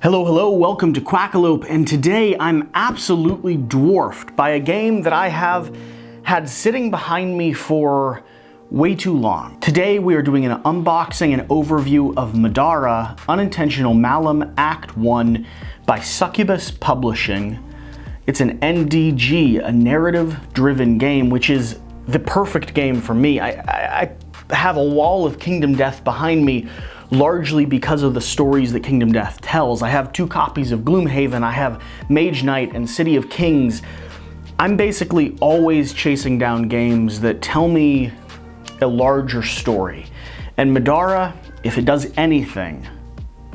Hello, welcome to Quackalope, and today I'm absolutely dwarfed by a game that I have had sitting behind me for way too long. Today we are doing an unboxing and overview of Middara, Unintentional Malum Act 1 by Succubus Publishing. It's an NDG, a narrative-driven game, which is the perfect game for me. I have a wall of Kingdom Death behind me, largely because of the stories that Kingdom Death tells. I have 2 copies of Gloomhaven, I have Mage Knight and City of Kings. I'm basically always chasing down games that tell me a larger story. And Middara, if it does anything,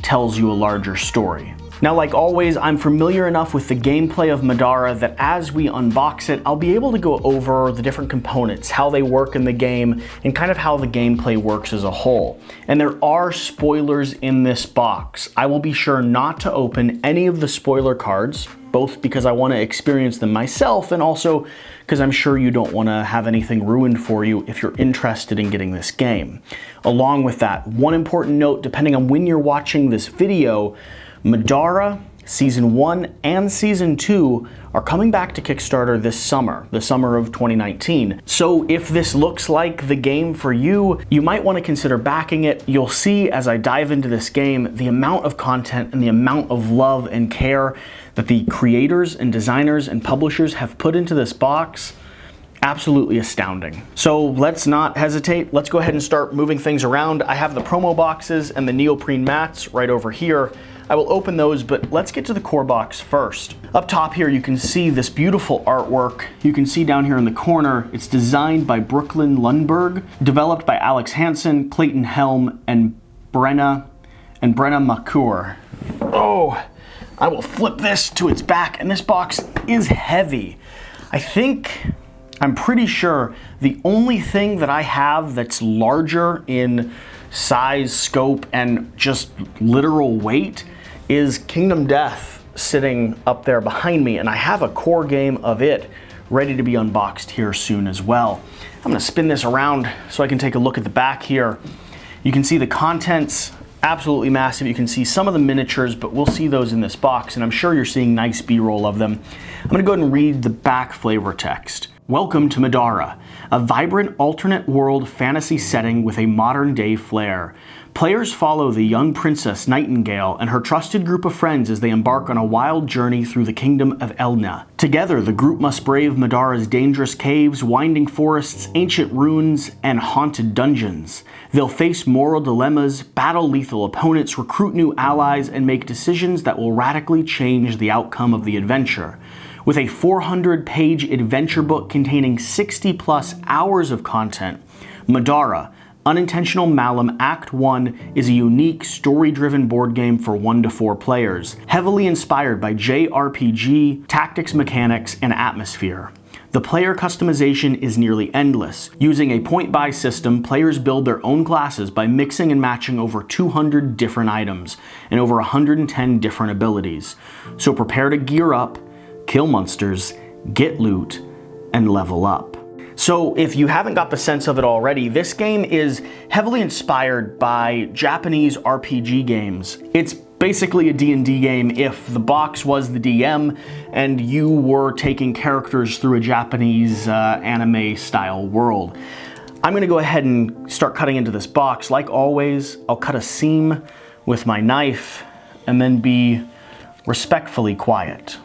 tells you a larger story. Now, like always, I'm familiar enough with the gameplay of Middara that as we unbox it, I'll be able to go over the different components, how they work in the game, and kind of how the gameplay works as a whole. And there are spoilers in this box. I will be sure not to open any of the spoiler cards, both because I want to experience them myself and also because I'm sure you don't want to have anything ruined for you if you're interested in getting this game. Along with that, one important note, depending on when you're watching this video, Middara Season 1 and Season 2 are coming back to Kickstarter this summer, the summer of 2019. So if this looks like the game for you, you might want to consider backing it. You'll see as I dive into this game, the amount of content and the amount of love and care that the creators and designers and publishers have put into this box. Absolutely astounding. So let's not hesitate. Let's go ahead and start moving things around. I have the promo boxes and the neoprene mats right over here. I will open those, but let's get to the core box first. Up top here, you can see this beautiful artwork. You can see down here in the corner, it's designed by Brooklyn Lundberg, developed by Alex Hansen, Clayton Helm, and Brenna McClure. Oh, I will flip this to its back, and this box is heavy. I'm pretty sure the only thing that I have that's larger in size, scope, and just literal weight is Kingdom Death sitting up there behind me, and I have a core game of it ready to be unboxed here soon as well. I'm gonna spin this around so I can take a look at the back here. You can see the contents, absolutely massive. You can see some of the miniatures, but we'll see those in this box, and I'm sure you're seeing nice B-roll of them. I'm gonna go ahead and read the back flavor text. Welcome to Middara, a vibrant alternate world fantasy setting with a modern day flair. Players follow the young princess Nightingale and her trusted group of friends as they embark on a wild journey through the kingdom of Elna. Together, the group must brave Middara's dangerous caves, winding forests, ancient ruins, and haunted dungeons. They'll face moral dilemmas, battle lethal opponents, recruit new allies, and make decisions that will radically change the outcome of the adventure. With a 400-page adventure book containing 60+ hours of content, Middara, Unintentional Malum Act 1 is a unique, story-driven board game for 1 to 4 players, heavily inspired by jrpg, tactics mechanics, and atmosphere. The player customization is nearly endless. Using a point-buy system, players build their own classes by mixing and matching over 200 different items and over 110 different abilities. So prepare to gear up, kill monsters, get loot, and level up. So if you haven't got the sense of it already, this game is heavily inspired by Japanese RPG games. It's basically a D&D game if the box was the DM and you were taking characters through a Japanese anime style world. I'm gonna go ahead and start cutting into this box. Like always, I'll cut a seam with my knife and then be respectfully quiet.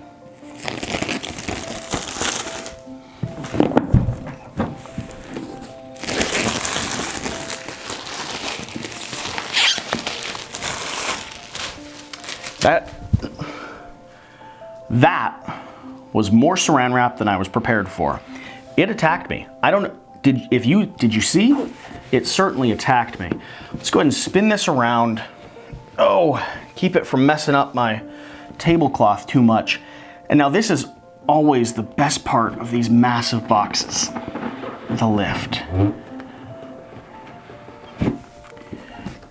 That was more saran wrap than I was prepared for. It attacked me. I don't know, did you see? It certainly attacked me. Let's go ahead and spin this around. Oh, keep it from messing up my tablecloth too much. And now this is always the best part of these massive boxes, the lift.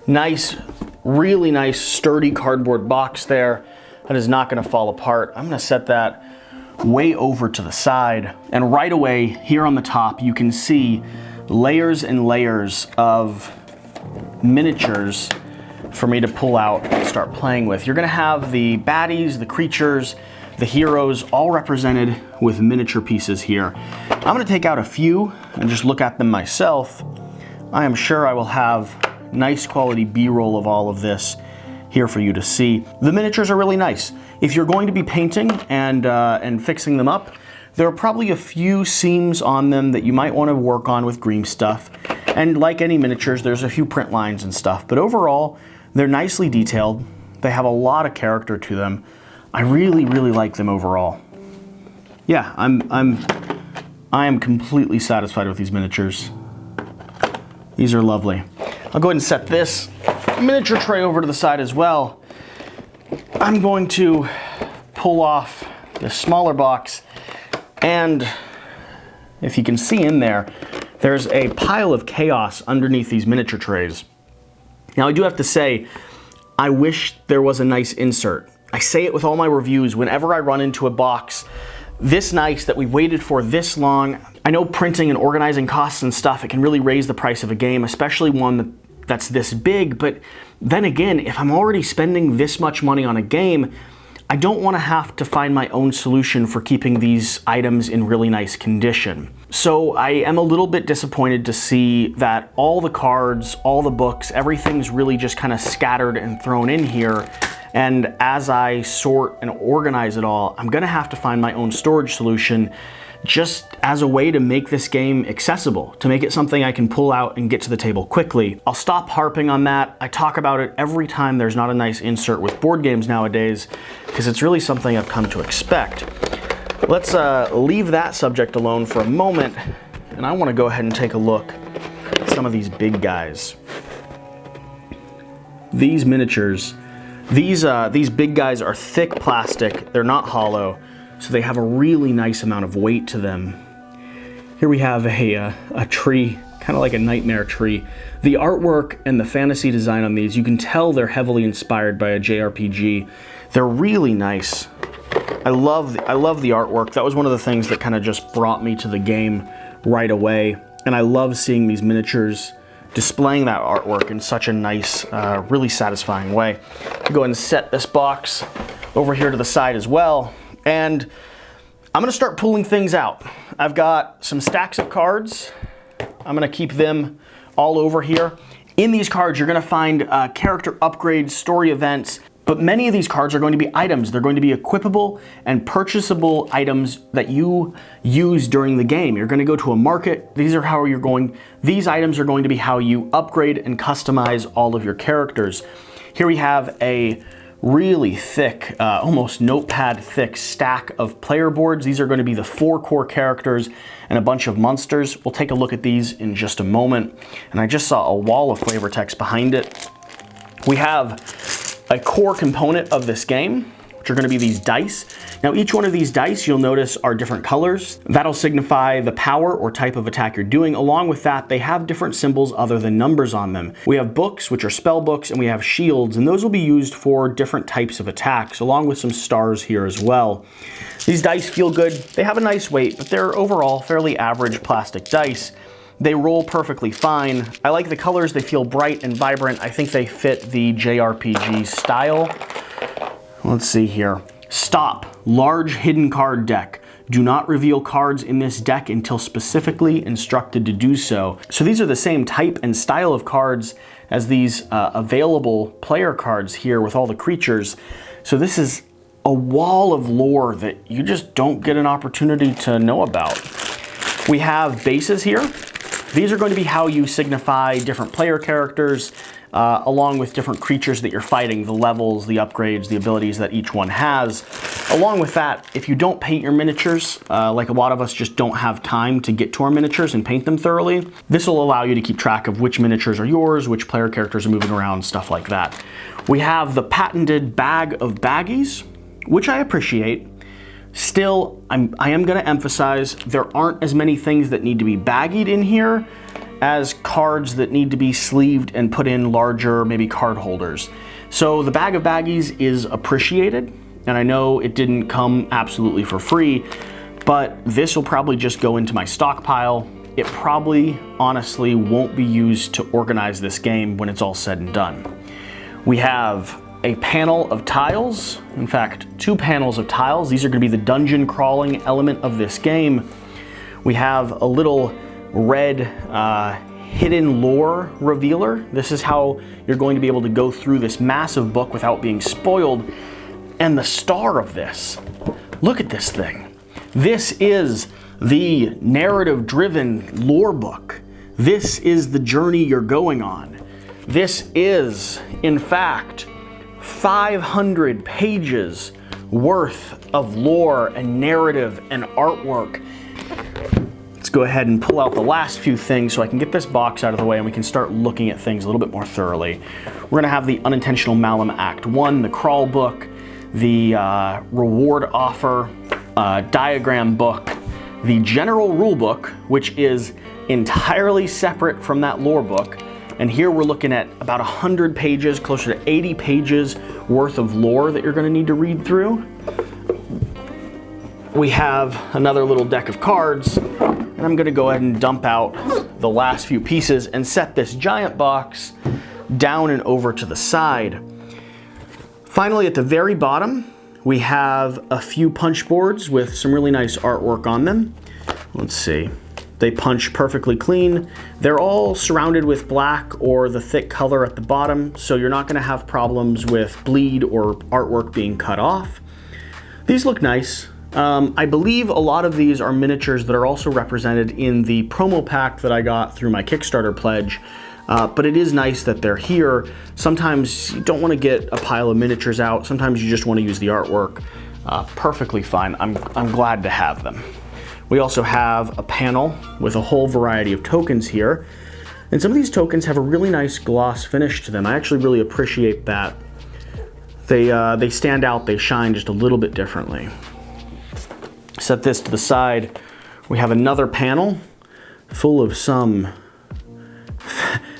Nice, really nice sturdy cardboard box there. That is not gonna fall apart. I'm gonna set that way over to the side. And right away, here on the top, you can see layers and layers of miniatures for me to pull out and start playing with. You're gonna have the baddies, the creatures, the heroes, all represented with miniature pieces here. I'm gonna take out a few and just look at them myself. I am sure I will have nice quality B-roll of all of this here for you to see. The miniatures are really nice. If you're going to be painting and fixing them up, there are probably a few seams on them that you might want to work on with green stuff. And like any miniatures, there's a few print lines and stuff. But overall, they're nicely detailed. They have a lot of character to them. I really, really like them overall. Yeah, I am completely satisfied with these miniatures. These are lovely. I'll go ahead and set this miniature tray over to the side as well. I'm going to pull off this smaller box, and if you can see in there, there's a pile of chaos underneath these miniature trays. Now I do have to say, I wish there was a nice insert. I say it with all my reviews whenever I run into a box this nice that we've waited for this long. I know printing and organizing costs and stuff, it can really raise the price of a game, especially one that's this big, but then again, if I'm already spending this much money on a game, I don't want to have to find my own solution for keeping these items in really nice condition. So I am a little bit disappointed to see that all the cards, all the books, everything's really just kind of scattered and thrown in here. And as I sort and organize it all, I'm gonna have to find my own storage solution just as a way to make this game accessible, to make it something I can pull out and get to the table quickly. I'll stop harping on that. I talk about it every time there's not a nice insert with board games nowadays, because it's really something I've come to expect. Let's leave that subject alone for a moment, and I want to go ahead and take a look at some of these big guys. These miniatures, these big guys are thick plastic, they're not hollow, so they have a really nice amount of weight to them. Here we have a tree, kind of like a nightmare tree. The artwork and the fantasy design on these, you can tell they're heavily inspired by a JRPG. They're really nice. I love the artwork. That was one of the things that kind of just brought me to the game right away. And I love seeing these miniatures displaying that artwork in such a nice, really satisfying way. I'll go ahead and set this box over here to the side as well. And I'm gonna start pulling things out. I've got some stacks of cards. I'm gonna keep them all over here. In these cards, you're gonna find character upgrades, story events, but many of these cards are going to be items. They're going to be equipable and purchasable items that you use during the game. You're gonna go to a market. These items are going to be how you upgrade and customize all of your characters. Here we have a really thick, almost notepad thick stack of player boards. These are going to be the 4 core characters and a bunch of monsters. We'll take a look at these in just a moment. And I just saw a wall of flavor text behind it. We have a core component of this game, which are going to be these dice. Now each one of these dice, you'll notice, are different colors. That'll signify the power or type of attack you're doing. Along with that, they have different symbols other than numbers on them. We have books, which are spell books, and we have shields, and those will be used for different types of attacks, along with some stars here as well. These dice feel good. They have a nice weight, but they're overall fairly average plastic dice. They roll perfectly fine. I like the colors. They feel bright and vibrant. I think they fit the JRPG style. Let's see here. Stop. Large hidden card deck. Do not reveal cards in this deck until specifically instructed to do so. So these are the same type and style of cards as these available player cards here with all the creatures. So this is a wall of lore that you just don't get an opportunity to know about. We have bases here. These are going to be how you signify different player characters, along with different creatures that you're fighting, the levels, the upgrades, the abilities that each one has. Along with that, if you don't paint your miniatures, like a lot of us just don't have time to get to our miniatures and paint them thoroughly, this will allow you to keep track of which miniatures are yours, which player characters are moving around, stuff like that. We have the patented bag of baggies, which I appreciate. Still, I am going to emphasize there aren't as many things that need to be baggied in here as cards that need to be sleeved and put in larger, maybe card holders. So the bag of baggies is appreciated, and I know it didn't come absolutely for free, but this will probably just go into my stockpile. It probably, honestly, won't be used to organize this game when it's all said and done. We have a panel of tiles, in fact, 2 panels of tiles. These are going to be the dungeon crawling element of this game. We have a little red hidden lore revealer. This is how you're going to be able to go through this massive book without being spoiled. And the star of this, look at this thing. This is the narrative-driven lore book. This is the journey you're going on. This is, in fact, 500 pages worth of lore and narrative and artwork. Let's go ahead and pull out the last few things so I can get this box out of the way and we can start looking at things a little bit more thoroughly. We're gonna have the Unintentional Malum Act 1, the crawl book, the reward offer, diagram book, the general rule book, which is entirely separate from that lore book. And here we're looking at about 100 pages, closer to 80 pages worth of lore that you're going to need to read through. We have another little deck of cards, and I'm going to go ahead and dump out the last few pieces and set this giant box down and over to the side. Finally, at the very bottom, we have a few punch boards with some really nice artwork on them. Let's see. They punch perfectly clean. They're all surrounded with black or the thick color at the bottom, so you're not going to have problems with bleed or artwork being cut off. These look nice. I believe a lot of these are miniatures that are also represented in the promo pack that I got through my Kickstarter pledge. But it is nice that they're here. Sometimes you don't want to get a pile of miniatures out. Sometimes you just want to use the artwork. Perfectly fine. I'm glad to have them. We also have a panel with a whole variety of tokens here. And some of these tokens have a really nice gloss finish to them. I actually really appreciate that. They stand out, they shine just a little bit differently. Set this to the side. We have another panel full of some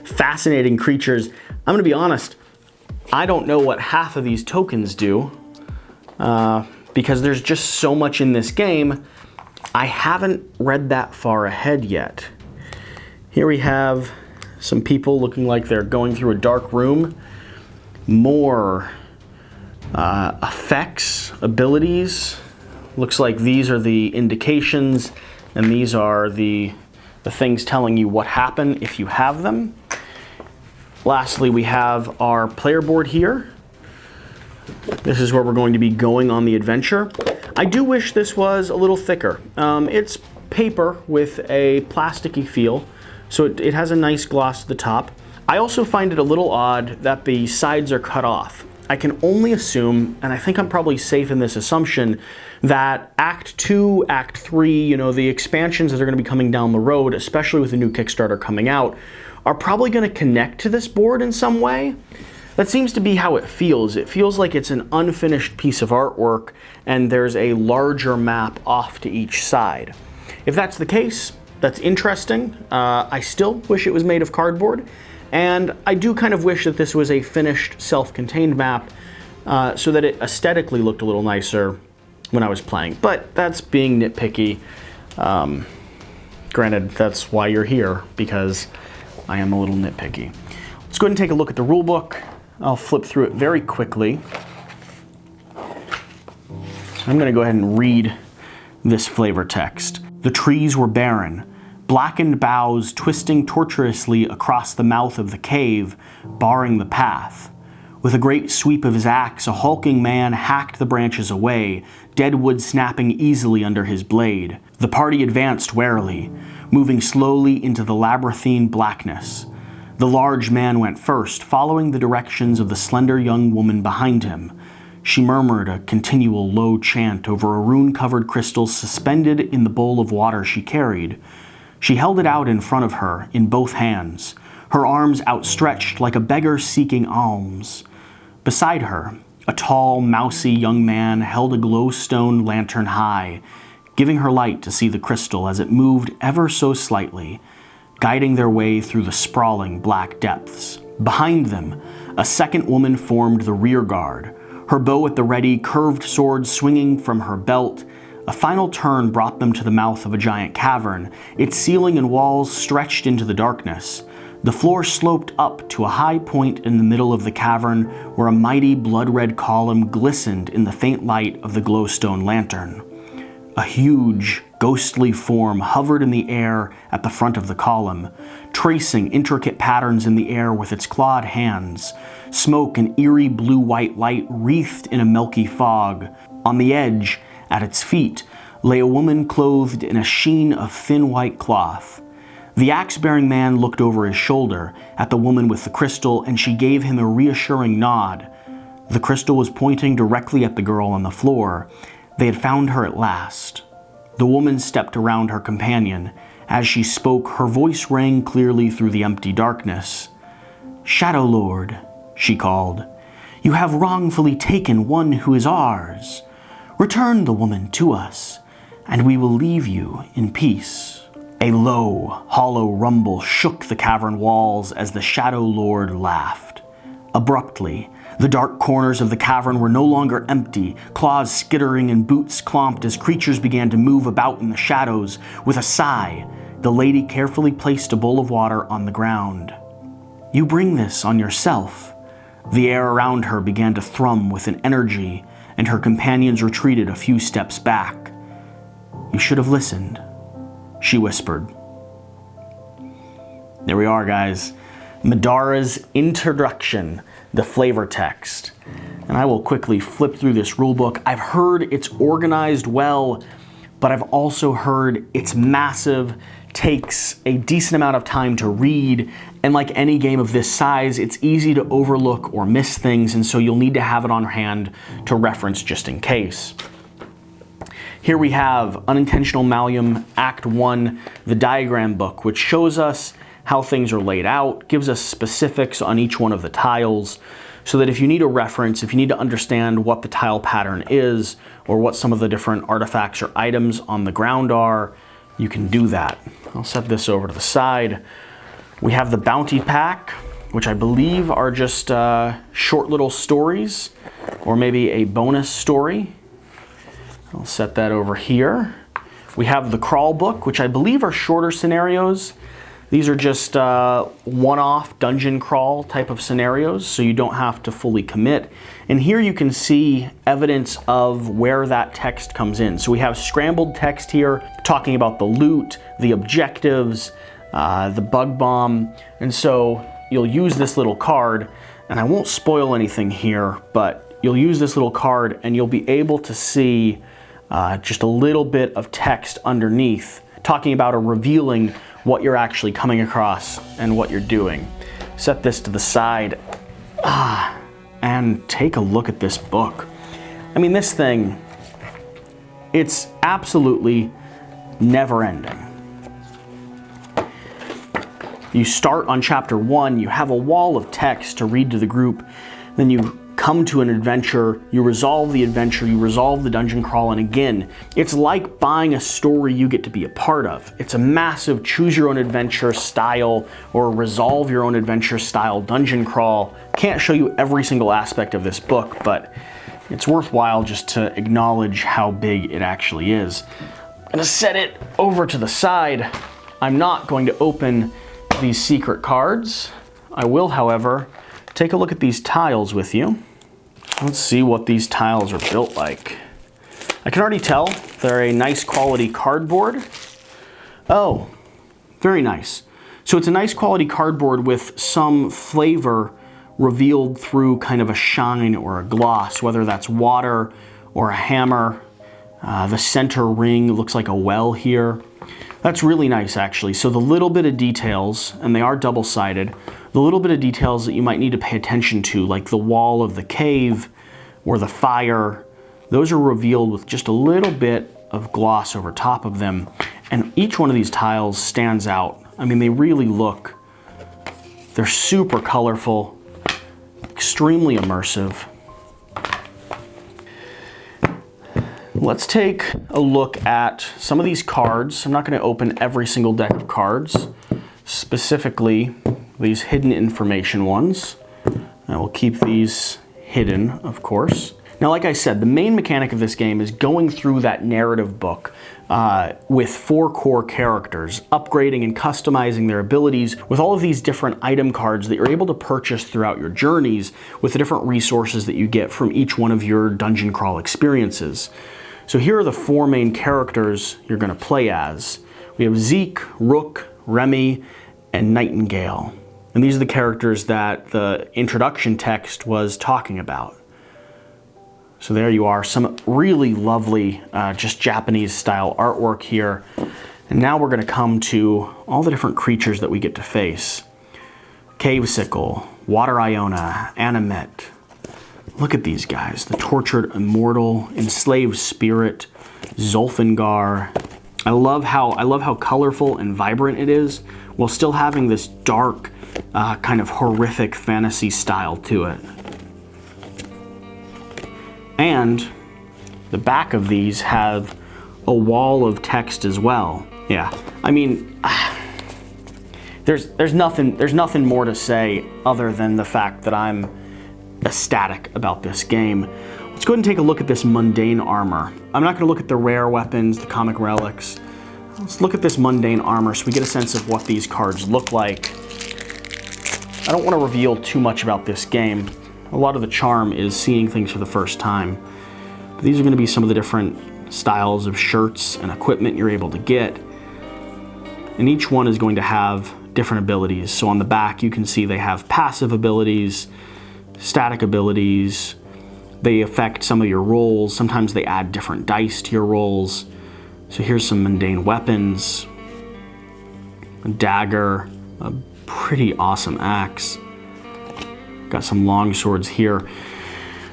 fascinating creatures. I'm gonna be honest, I don't know what half of these tokens do because there's just so much in this game. I haven't read that far ahead yet. Here we have some people looking like they're going through a dark room. More effects, abilities. Looks like these are the indications and these are the things telling you what happened if you have them. Lastly, we have our player board here. This is where we're going to be going on the adventure. I do wish this was a little thicker. It's paper with a plasticky feel, so it has a nice gloss to the top. I also find it a little odd that the sides are cut off. I can only assume, and I think I'm probably safe in this assumption, that Act 2, Act 3, you know, the expansions that are going to be coming down the road, especially with the new Kickstarter coming out, are probably going to connect to this board in some way. That seems to be how it feels. It feels like it's an unfinished piece of artwork and there's a larger map off to each side. If that's the case, that's interesting. I still wish it was made of cardboard, and I do kind of wish that this was a finished self-contained map so that it aesthetically looked a little nicer when I was playing. But that's being nitpicky. Granted, that's why you're here, because I am a little nitpicky. Let's go ahead and take a look at the rulebook. I'll flip through it very quickly. I'm going to go ahead and read this flavor text. The trees were barren, blackened boughs twisting tortuously across the mouth of the cave, barring the path. With a great sweep of his axe, a hulking man hacked the branches away, dead wood snapping easily under his blade. The party advanced warily, moving slowly into the labyrinthine blackness. The large man went first, following the directions of the slender young woman behind him. She murmured a continual low chant over a rune-covered crystal suspended in the bowl of water she carried. She held it out in front of her, in both hands, her arms outstretched like a beggar seeking alms. Beside her, a tall, mousy young man held a glowstone lantern high, giving her light to see the crystal as it moved ever so slightly, guiding their way through the sprawling black depths. Behind them, a second woman formed the rear guard, her bow at the ready, curved sword swinging from her belt. A final turn brought them to the mouth of a giant cavern, its ceiling and walls stretched into the darkness. The floor sloped up to a high point in the middle of the cavern where a mighty blood-red column glistened in the faint light of the glowstone lantern. A huge, ghostly form hovered in the air at the front of the column, tracing intricate patterns in the air with its clawed hands. Smoke and eerie blue-white light wreathed in a milky fog. On the edge, at its feet, lay a woman clothed in a sheen of thin white cloth. The axe-bearing man looked over his shoulder at the woman with the crystal, and she gave him a reassuring nod. The crystal was pointing directly at the girl on the floor. They had found her at last. The woman stepped around her companion. As she spoke, her voice rang clearly through the empty darkness. "Shadow Lord," she called, "you have wrongfully taken one who is ours. Return the woman to us, and we will leave you in peace." A low, hollow rumble shook the cavern walls as the Shadow Lord laughed. Abruptly, the dark corners of the cavern were no longer empty, claws skittering and boots clomped as creatures began to move about in the shadows. With a sigh, the lady carefully placed a bowl of water on the ground. "You bring this on yourself." The air around her began to thrum with an energy, and her companions retreated a few steps back. "You should have listened," she whispered. There we are, guys. Middara's introduction, the flavor text. And I will quickly flip through this rulebook. I've heard it's organized well, but I've also heard it's massive, takes a decent amount of time to read, and like any game of this size, it's easy to overlook or miss things, and so you'll need to have it on hand to reference just in case. Here we have Unintentional Malleum, Act 1, the diagram book, which shows us how things are laid out, gives us specifics on each one of the tiles, so that if you need a reference, if you need to understand what the tile pattern is, or what some of the different artifacts or items on the ground are, you can do that. I'll set this over to the side. We have the Bounty Pack, which I believe are just short little stories, or maybe a bonus story. I'll set that over here. We have the Crawl Book, which I believe are shorter scenarios. These are just one-off dungeon crawl type of scenarios, so you don't have to fully commit. And here you can see evidence of where that text comes in. So we have scrambled text here talking about the loot, the objectives, the bug bomb. And so you'll use this little card, and I won't spoil anything here, but you'll use this little card and you'll be able to see just a little bit of text underneath talking about or revealing what you're actually coming across and what you're doing. Set this to the side and take a look at this book. I mean, this thing, it's absolutely never ending. You start on chapter 1, you have a wall of text to read to the group, then you come to an adventure, you resolve the adventure, you resolve the dungeon crawl, and again, it's like buying a story you get to be a part of. It's a massive choose your own adventure style or resolve your own adventure style dungeon crawl. Can't show you every single aspect of this book, but it's worthwhile just to acknowledge how big it actually is. I'm gonna set it over to the side. I'm not going to open these secret cards. I will, however, take a look at these tiles with you. Let's see what these tiles are built like. I can already tell they're a nice quality cardboard. Oh, very nice. So it's a nice quality cardboard with some flavor revealed through kind of a shine or a gloss, whether that's water or a hammer. The center ring looks like a well here. That's really nice, actually. So the little bit of details, and they are double-sided, the little bit of details that you might need to pay attention to, like the wall of the cave or the fire, those are revealed with just a little bit of gloss over top of them. And each one of these tiles stands out. I mean, they really look, they're super colorful, extremely immersive. Let's take a look at some of these cards. I'm not going to open every single deck of cards, specifically these hidden information ones. I will keep these hidden, of course. Now, like I said, the main mechanic of this game is going through that narrative book with 4 core characters, upgrading and customizing their abilities with all of these different item cards that you're able to purchase throughout your journeys with the different resources that you get from each one of your dungeon crawl experiences. So here are the 4 main characters you're going to play as. We have Zeke, Rook, Remy, and Nightingale. And these are the characters that the introduction text was talking about. So there you are, some really lovely, just Japanese style artwork here. And now we're gonna come to all the different creatures that we get to face. Cavesicle, Water Iona, Animet. Look at these guys, the Tortured Immortal, Enslaved Spirit, Zolfingar. I love how colorful and vibrant it is, while still having this dark, kind of horrific fantasy style to it. And the back of these have a wall of text as well. Yeah, I mean, there's nothing more to say other than the fact that I'm ecstatic about this game. Let's go ahead and take a look at this Mundane Armor. I'm not going to look at the rare weapons, the comic relics. Let's look at this Mundane Armor so we get a sense of what these cards look like. I don't want to reveal too much about this game. A lot of the charm is seeing things for the first time. But these are going to be some of the different styles of shirts and equipment you're able to get. And each one is going to have different abilities. So on the back you can see they have passive abilities, static abilities. They affect some of your rolls. Sometimes they add different dice to your rolls. So here's some mundane weapons. A dagger, a pretty awesome axe. Got some long swords here.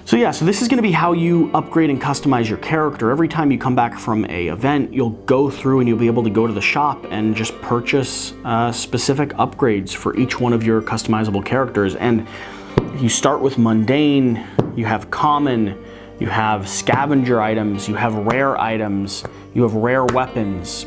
So yeah, so this is going to be how you upgrade and customize your character. Every time you come back from a event, you'll go through and you'll be able to go to the shop and just purchase specific upgrades for each one of your customizable characters. And you start with mundane, you have common, you have scavenger items, you have rare items, you have rare weapons,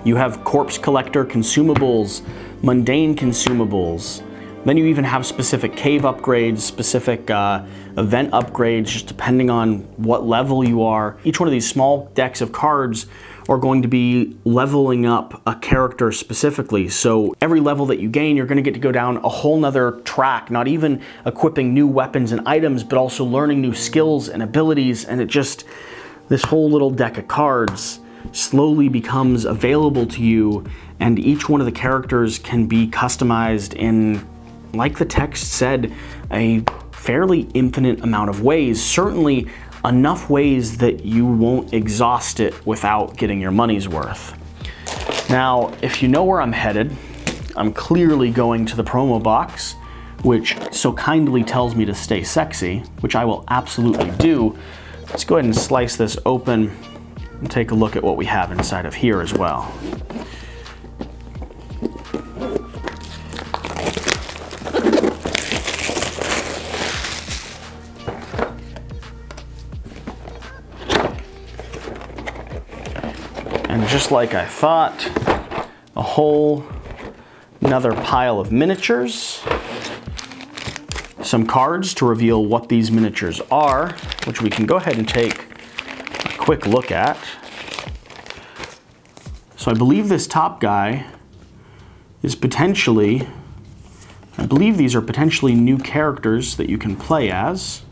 you have corpse collector consumables, mundane consumables. Then you even have specific cave upgrades, specific event upgrades, just depending on what level you are. Each one of these small decks of cards are going to be leveling up a character specifically. So every level that you gain, you're going to get to go down a whole nother track, not even equipping new weapons and items, but also learning new skills and abilities. And it just, this whole little deck of cards slowly becomes available to you, and each one of the characters can be customized in, like the text said, a fairly infinite amount of ways. Certainly enough ways that you won't exhaust it without getting your money's worth. Now, if you know where I'm headed, I'm clearly going to the promo box, which so kindly tells me to stay sexy, which I will absolutely do. Let's go ahead and slice this open and take a look at what we have inside of here as well. And just like I thought, a whole another pile of miniatures, some cards to reveal what these miniatures are, which we can go ahead and take a quick look at. So I believe this top guy is potentially, I believe these are potentially new characters that you can play as,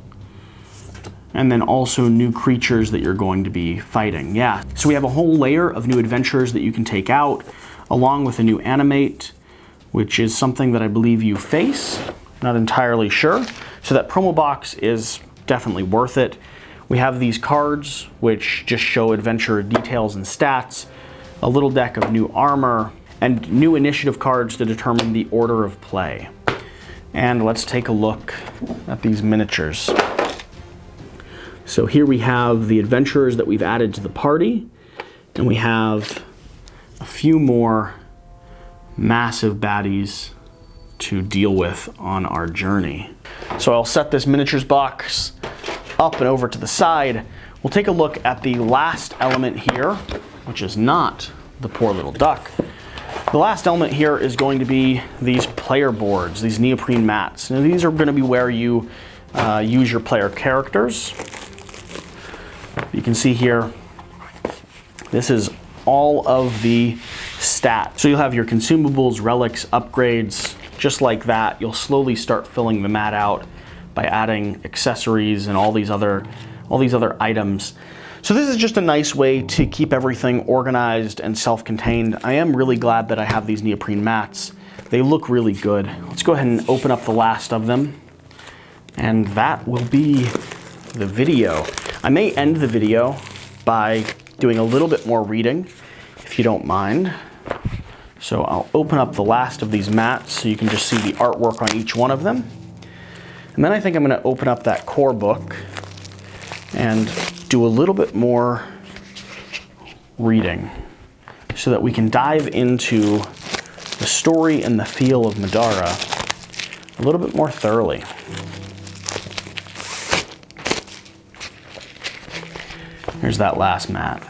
and then also new creatures that you're going to be fighting. Yeah, so we have a whole layer of new adventures that you can take out, along with a new animate, which is something that I believe you face. Not entirely sure. So that promo box is definitely worth it. We have these cards, which just show adventure details and stats, a little deck of new armor, and new initiative cards to determine the order of play. And let's take a look at these miniatures. So here we have the adventurers that we've added to the party, and we have a few more massive baddies to deal with on our journey. So I'll set this miniatures box up and over to the side. We'll take a look at the last element here, which is not the poor little duck. The last element here is going to be these player boards, these neoprene mats. Now these are going to be where you use your player characters. You can see here, this is all of the stats. So you'll have your consumables, relics, upgrades, just like that. You'll slowly start filling the mat out by adding accessories and all these other items. So this is just a nice way to keep everything organized and self-contained. I am really glad that I have these neoprene mats. They look really good. Let's go ahead and open up the last of them. And that will be the video. I may end the video by doing a little bit more reading, if you don't mind. So I'll open up the last of these mats so you can just see the artwork on each one of them. And then I think I'm going to open up that core book and do a little bit more reading so that we can dive into the story and the feel of Middara a little bit more thoroughly. Here's that last mat.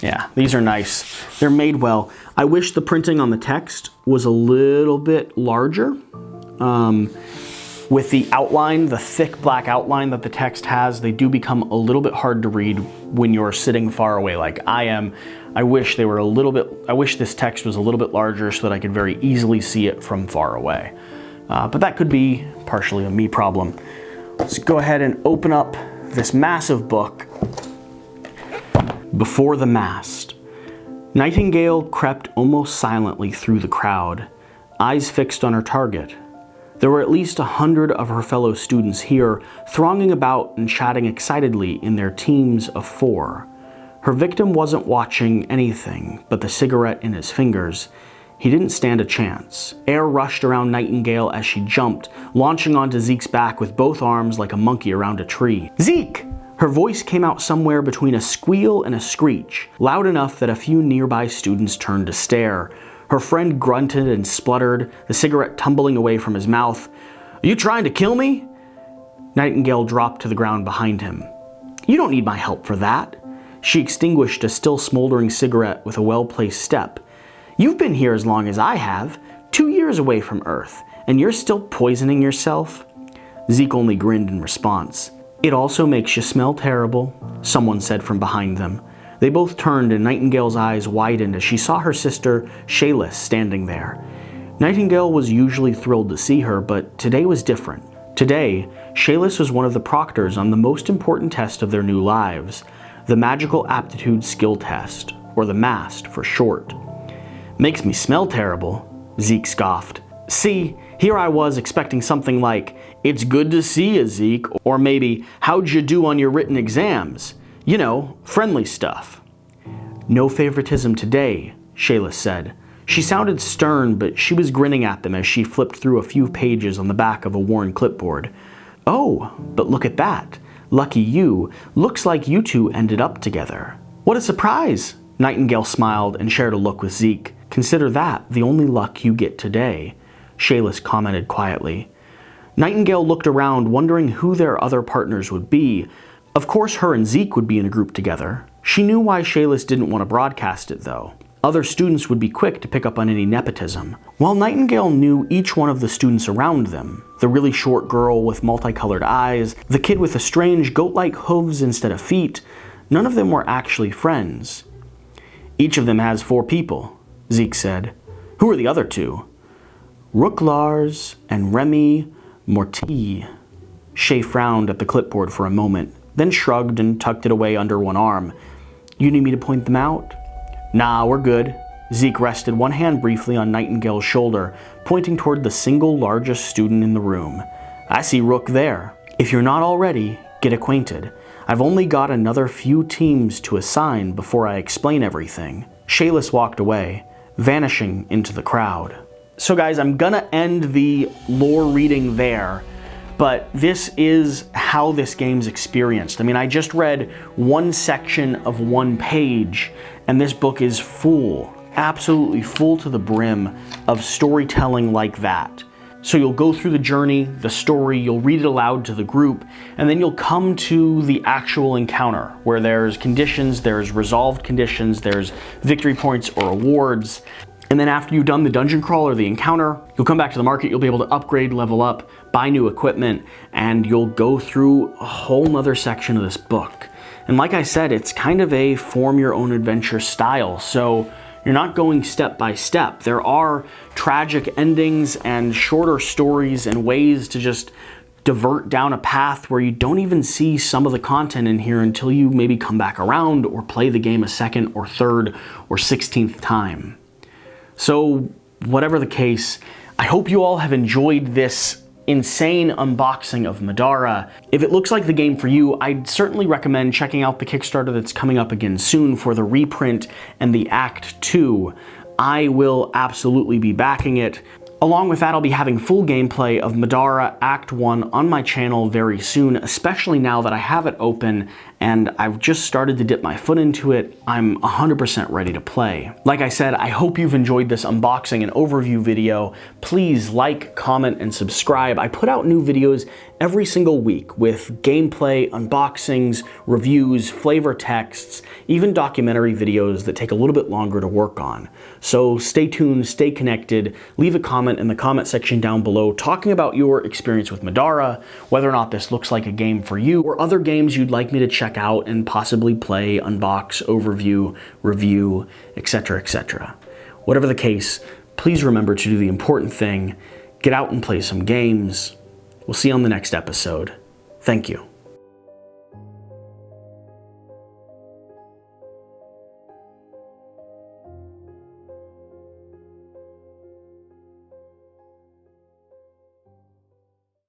Yeah, these are nice. They're made well. I wish the printing on the text was a little bit larger. With the outline, the thick black outline that the text has, they do become a little bit hard to read when you're sitting far away like I am. I wish this text was a little bit larger so that I could very easily see it from far away. But that could be partially a me problem. Let's go ahead and open up this massive book. Before the mast. Nightingale crept almost silently through the crowd, eyes fixed on her target. There were at least 100 of her fellow students here, thronging about and chatting excitedly in their teams of 4. Her victim wasn't watching anything but the cigarette in his fingers. He didn't stand a chance. Air rushed around Nightingale as she jumped, launching onto Zeke's back with both arms like a monkey around a tree. "Zeke!" Her voice came out somewhere between a squeal and a screech, loud enough that a few nearby students turned to stare. Her friend grunted and spluttered, the cigarette tumbling away from his mouth. "Are you trying to kill me?" Nightingale dropped to the ground behind him. "You don't need my help for that." She extinguished a still smoldering cigarette with a well-placed step. "You've been here as long as I have, 2 years away from Earth, and you're still poisoning yourself?" Zeke only grinned in response. "It also makes you smell terrible," someone said from behind them. They both turned and Nightingale's eyes widened as she saw her sister, Shayless, standing there. Nightingale was usually thrilled to see her, but today was different. Today, Shayless was one of the proctors on the most important test of their new lives, the Magical Aptitude Skill Test, or the MAST for short. "Makes me smell terrible," Zeke scoffed. "See, here I was expecting something like, 'It's good to see you, Zeke,' or maybe, 'How'd you do on your written exams?' You know, friendly stuff." "No favoritism today," Shayless said. She sounded stern, but she was grinning at them as she flipped through a few pages on the back of a worn clipboard. "Oh, but look at that. Lucky you. Looks like you two ended up together." "What a surprise!" Nightingale smiled and shared a look with Zeke. "Consider that the only luck you get today," Shayless commented quietly. Nightingale looked around, wondering who their other partners would be. Of course her and Zeke would be in a group together. She knew why Shayless didn't want to broadcast it, though. Other students would be quick to pick up on any nepotism. While Nightingale knew each one of the students around them, the really short girl with multicolored eyes, the kid with the strange goat-like hooves instead of feet, none of them were actually friends. "Each of them has 4 people," Zeke said. "Who are the other 2? "Rook Lars and Remy Morty." Shay frowned at the clipboard for a moment, then shrugged and tucked it away under one arm. "You need me to point them out?" "Nah, we're good." Zeke rested one hand briefly on Nightingale's shoulder, pointing toward the single largest student in the room. "I see Rook there. If you're not already, get acquainted. I've only got another few teams to assign before I explain everything." Shayless walked away, vanishing into the crowd. So guys, I'm gonna end the lore reading there. But this is how this game's experienced. I mean, I just read one section of one page, and this book is full, absolutely full to the brim of storytelling like that. So you'll go through the journey, the story, you'll read it aloud to the group, and then you'll come to the actual encounter where there's conditions, there's resolved conditions, there's victory points or awards. And then after you've done the dungeon crawl or the encounter, you'll come back to the market, you'll be able to upgrade, level up, buy new equipment, and you'll go through a whole nother section of this book. And like I said, it's kind of a form your own adventure style, so you're not going step by step. There are tragic endings and shorter stories and ways to just divert down a path where you don't even see some of the content in here until you maybe come back around or play the game a second or third or 16th time. So whatever the case, I hope you all have enjoyed this insane unboxing of Middara. If it looks like the game for you, I'd certainly recommend checking out the Kickstarter that's coming up again soon for the reprint and the Act 2. I will absolutely be backing it. Along with that, I'll be having full gameplay of Middara Act 1 on my channel very soon, especially now that I have it open and I've just started to dip my foot into it. I'm 100% ready to play. Like I said, I hope you've enjoyed this unboxing and overview video. Please like, comment, and subscribe. I put out new videos every single week with gameplay, unboxings, reviews, flavor texts, even documentary videos that take a little bit longer to work on. So stay tuned, stay connected, leave a comment in the comment section down below talking about your experience with Middara, whether or not this looks like a game for you, or other games you'd like me to check out and possibly play, unbox, overview, review, etc., etc. Whatever the case, please remember to do the important thing, get out and play some games. We'll see you on the next episode. Thank you.